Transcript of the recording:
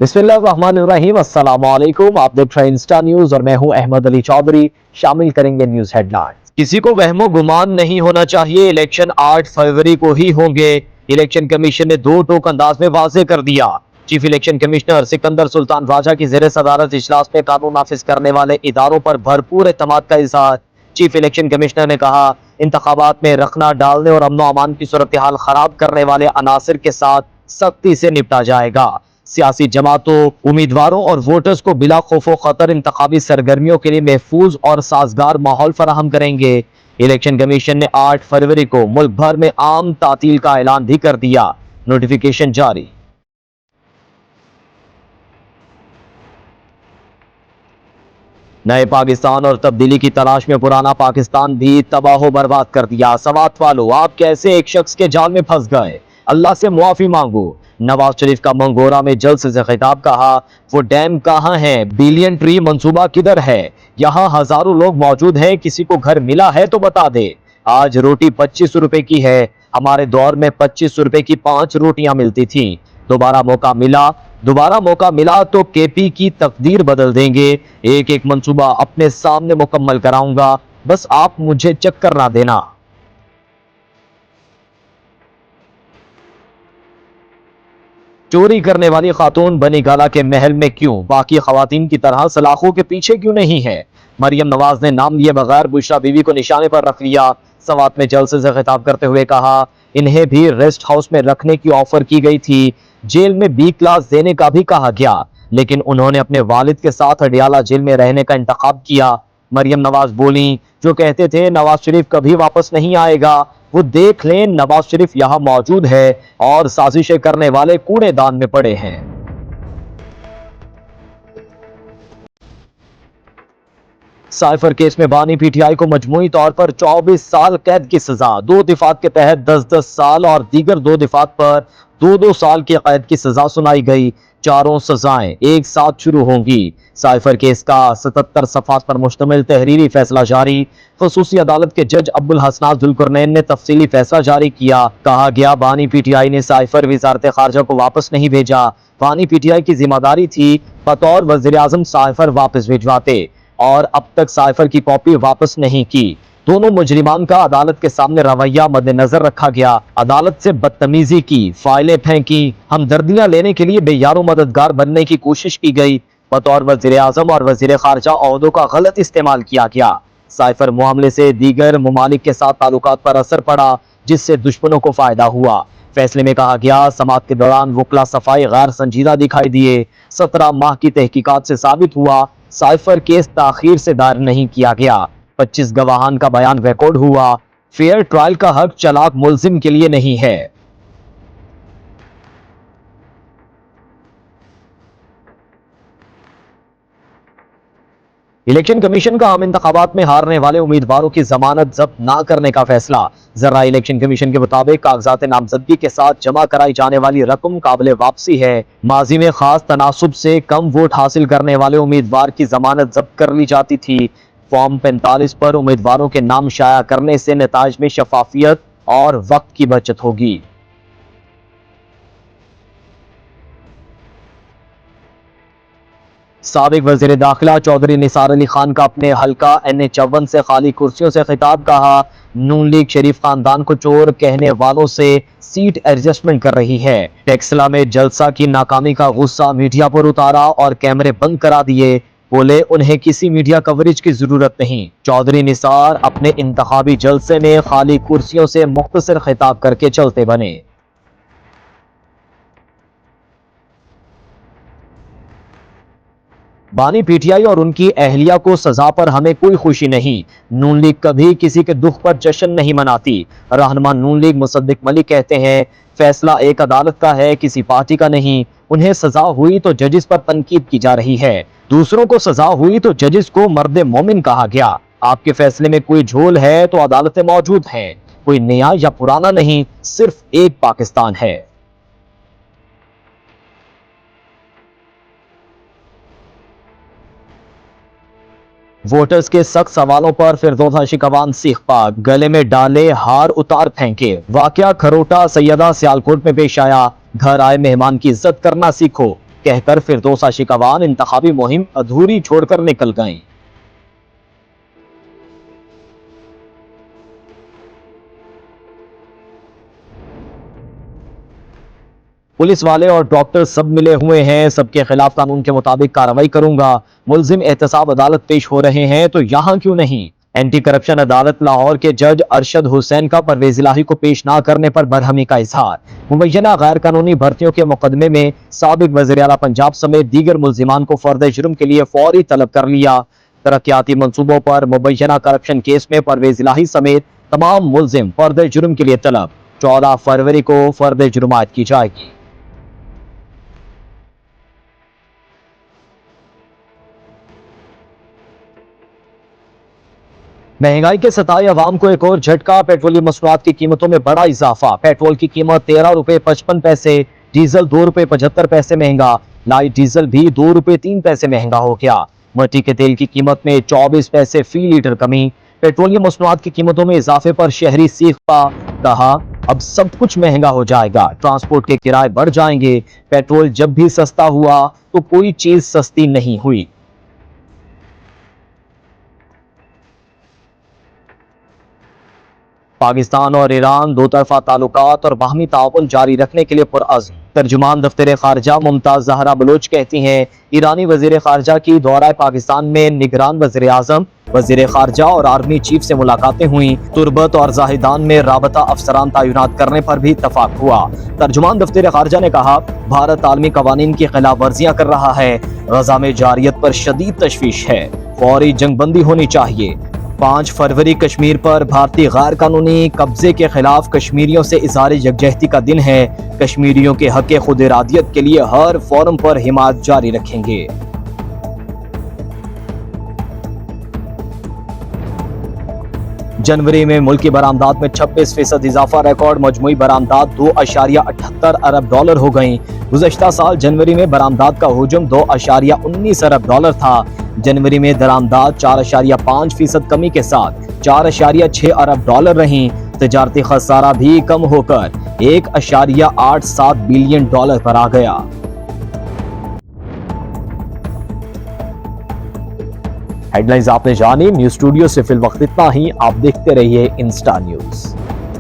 बिस्मिल्लाहिर्रहमानिर्रहीम, अस्सलाम वालेकुम। आप देख रहे हैं इंस्टा न्यूज और मैं हूं अहमद अली चौधरी। शामिल करेंगे न्यूज हेडलाइंस। किसी को वहमो गुमान नहीं होना चाहिए, इलेक्शन 8 फरवरी को ही होंगे। इलेक्शन कमीशन ने दो टोक अंदाज में वाजे कर दिया। Chief election commissioner Sikandar Sultan Raja की ज़ेरे सदारत इजलास में कानून नाफिज करने वाले इदारों पर भरपूर एतमाद का इजहार। चीफ इलेक्शन कमिश्नर ने कहा, इंतखाबात में रखना डालने और अमनो अमान की सूरत हाल खराब करने वाले अनासिर के साथ सख्ती से निपटा जाएगा। सियासी जमातों, उम्मीदवारों और वोटर्स को बिला खौफ खतर इंतखाबी सरगर्मियों के लिए महफूज और साजगार माहौल फराहम करेंगे। इलेक्शन कमीशन ने 8 फरवरी को मुल्क भर में आम तातील का ऐलान भी कर दिया। नोटिफिकेशन जारी। नए पाकिस्तान और तब्दीली की तलाश में पुराना पाकिस्तान भी तबाह बर्बाद कर दिया। समात वालों, आप कैसे एक शख्स के जाल में फंस गए? अल्लाह से मुआफी मांगो। नवाज शरीफ का मंगोरा में जलसे से खिताब। कहा, वो डैम कहाँ है? बिलियन ट्री मंसूबा किधर है? यहाँ हजारों लोग मौजूद हैं, किसी को घर मिला है तो बता दे। आज रोटी 25 रुपए की है, हमारे दौर में 25 रुपए की 5 रोटियां मिलती थी। दोबारा मौका मिला तो केपी की तकदीर बदल देंगे। एक एक मंसूबा अपने सामने मुकम्मल कराऊंगा, बस आप मुझे चक्कर ना देना। चोरी करने वाली खातून बनी गाला के महल में क्यों? बाकी खवातीन की तरह सलाखों के पीछे क्यों नहीं है? मरियम नवाज ने नाम लिए बगैर बुशरा बीवी को निशाने पर रख लिया। सवात में जलसे से खिताब करते हुए कहा, इन्हें भी रेस्ट हाउस में रखने की ऑफर की गई थी, जेल में बी क्लास देने का भी कहा गया, लेकिन उन्होंने अपने वालिद के साथ अडियाला जेल में रहने का इंतखाब किया। मरियम नवाज बोली, जो कहते थे नवाज शरीफ कभी वापस नहीं आएगा, वो देख लें नवाज शरीफ यहाँ मौजूद है और साजिशें करने वाले कूड़ेदान में पड़े हैं। साइफर केस में बानी पीटीआई को मजमूई तौर पर 24 साल कैद की सजा। 2 दिफात के तहत 10-10 साल और दीगर 2 दिफात पर 2-2 साल की कैद की सजा सुनाई गई। चारों सजाएं एक साथ शुरू होंगी। साइफर केस का 77 सफात पर मुश्तमिल तहरीरी फैसला जारी। खसूसी अदालत के जज अब्दुल हसनान जुल्करनैन ने तफसीली फैसला जारी किया। कहा गया, बानी पीटीआई ने साइफर वजारत खारजा को वापस नहीं भेजा। बानी पीटीआई की जिम्मेदारी थी बतौर वजीर आजम साइफर वापस भिजवाते और अब तक साइफर की कॉपी वापस नहीं की। दोनों मुजरिमान का अदालत के सामने रवैया मद्देनजर रखा गया। अदालत से बदतमीजी की, फाइलें फेंकी, हमदर्दियां लेने के लिए बेयारो मददगार बनने की कोशिश की गई। बतौर वजीर आजम और वजीर खारजा ओहदों का गलत इस्तेमाल किया गया। साइफर मामले से दीगर ममालिक के साथ ताल्लुकात पर असर पड़ा, जिससे दुश्मनों को फायदा हुआ। फैसले में कहा गया, समात के दौरान वकला सफाई गैर संजीदा दिखाई दिए। 17 माह की तहकीकात से साबित हुआ साइफर केस ताखीर से दायर नहीं किया गया। 25 गवाहान का बयान रिकॉर्ड हुआ। फेयर ट्रायल का हक चलाक मुल्जिम के लिए नहीं है। इलेक्शन कमीशन का आम इंतखाबात में हारने वाले उम्मीदवारों की जमानत जब्त न करने का फैसला। जरा इलेक्शन कमीशन के मुताबिक कागजात नामजदगी के साथ जमा कराई जाने वाली रकम काबिल वापसी है। माजी में खास तनासुब से कम वोट हासिल करने वाले उम्मीदवार की जमानत जब्त कर ली जाती थी। फॉर्म 45 पर उम्मीदवारों के नाम शाया करने से नताज में शफाफियत और वक्त की बचत होगी। साबिक वजीर दाखिला चौधरी निसार अली खान का अपने हल्का NH-51 से खाली कुर्सियों से खिताब। कहा, नून लीग शरीफ खानदान को चोर कहने वालों से सीट एडजस्टमेंट कर रही है। टेक्सला में जलसा की नाकामी का गुस्सा मीडिया पर उतारा और कैमरे बंद करा दिए। बोले, उन्हें किसी मीडिया कवरेज की जरूरत नहीं। चौधरी निसार अपने इंतखाबी जलसे में खाली कुर्सियों से मुख्तसर खिताब करके चलते बने। बानी पीटीआई और उनकी अहलिया को सजा पर हमें कोई खुशी नहीं। नून लीग कभी किसी के दुख पर जश्न नहीं मनाती। रहनुमा नून लीग मुसद्दिक मलिक कहते हैं, फैसला एक अदालत का है, किसी पार्टी का नहीं। उन्हें सजा हुई तो जजिस पर तनकीद की जा रही है, दूसरों को सजा हुई तो जजिस को मर्द मोमिन कहा गया। आपके फैसले में कोई झोल है तो अदालतें मौजूद हैं। कोई नया या पुराना नहीं, सिर्फ एक पाकिस्तान है। वोटर्स के सख्त सवालों पर फिरदौसा शिकवान सीख पाक, गले में डाले हार उतार फेंके। वाकया खरोटा सैयदा सियालकोट में पेश आया। घर आए मेहमान की इज्जत करना सीखो। कहकर फिरदौसा शिकवान इंतखाबी मुहिम अधूरी छोड़कर निकल गए। पुलिस वाले और डॉक्टर सब मिले हुए हैं, सबके खिलाफ कानून के मुताबिक कार्रवाई करूंगा। मुलजिम एहतसाब अदालत पेश हो रहे हैं तो यहां क्यों नहीं। एंटी करप्शन अदालत लाहौर के जज अरशद हुसैन का परवेज इलाही को पेश ना करने पर बरहमी का इजहार। मुबैना गैर कानूनी भर्तियों के मुकदमे में साबिक वज़ीर आला पंजाब समेत दीगर मुलजिमान को फर्द जुर्म के लिए फौरी तलब कर लिया। तरक्याती मंसूबों पर मुबैना करप्शन केस में परवेज इलाही समेत तमाम मुलजिम फर्द जुर्म के लिए तलब। 14 फरवरी को फर्द जुर्म आयद की जाएगी। महंगाई के सताए अवाम को एक और झटका। पेट्रोलियम मसनूआत की कीमतों में बड़ा इजाफा। पेट्रोल की कीमत 13 रुपए 55 पैसे, डीजल 2 रुपए 75 पैसे महंगा। लाइट डीजल भी 2 रुपए 3 पैसे महंगा हो गया। मिट्टी के तेल की कीमत में 24 पैसे फी लीटर कमी। पेट्रोलियम मसनूआत की कीमतों में इजाफे पर शहरी सीखा, कहा अब सब कुछ महंगा हो जाएगा, ट्रांसपोर्ट के किराए बढ़ जाएंगे। पेट्रोल जब भी सस्ता हुआ तो कोई चीज सस्ती नहीं हुई। पाकिस्तान और ईरान दो तरफा ताल्लुकात और बाहमी ताउन जारी रखने के लिए पुरअज़्म। तर्जुमान दफ्तर खारजा मुमताज जहरा बलोच कहती हैं, ईरानी वजीर खारजा की दौरा पाकिस्तान में निगरान वजीर आजम, वजीर खारजा और आर्मी चीफ से मुलाकातें हुई। तुरबत और जाहिदान में राबता अफसरान तैनात करने पर भी इत्तफाक हुआ। तर्जुमान दफ्तर खारजा ने कहा, भारत आलमी कवानीन की खिलाफ वर्जियां कर रहा है। गजा में जारियत पर शदीद तशवीश है, फौरी जंगबंदी होनी चाहिए। 5 फरवरी कश्मीर पर भारतीय गैर कानूनी कब्जे के खिलाफ कश्मीरियों से इज़हार यकजहती का दिन है। कश्मीरियों के हक खुद इरादियत के लिए हर फोरम पर हिमायत जारी रखेंगे। जनवरी में मुल्की बरामदात में 26% इजाफा, रिकॉर्ड मजमूई बरामदात 2.78 अरब डॉलर हो गई। गुज़श्ता साल जनवरी में बरामदात का हुजूम 2.19 अरब डॉलर था। जनवरी में दरामदात 4.5% कमी के साथ 4.6 अरब डॉलर रही। तिजारती खसारा भी कम होकर 1.87 बिलियन डॉलर पर आ गया। हेडलाइंस आपने जानी। न्यूज़ स्टूडियो से फिल वक्त इतना ही। आप देखते रहिए इंस्टा न्यूज़।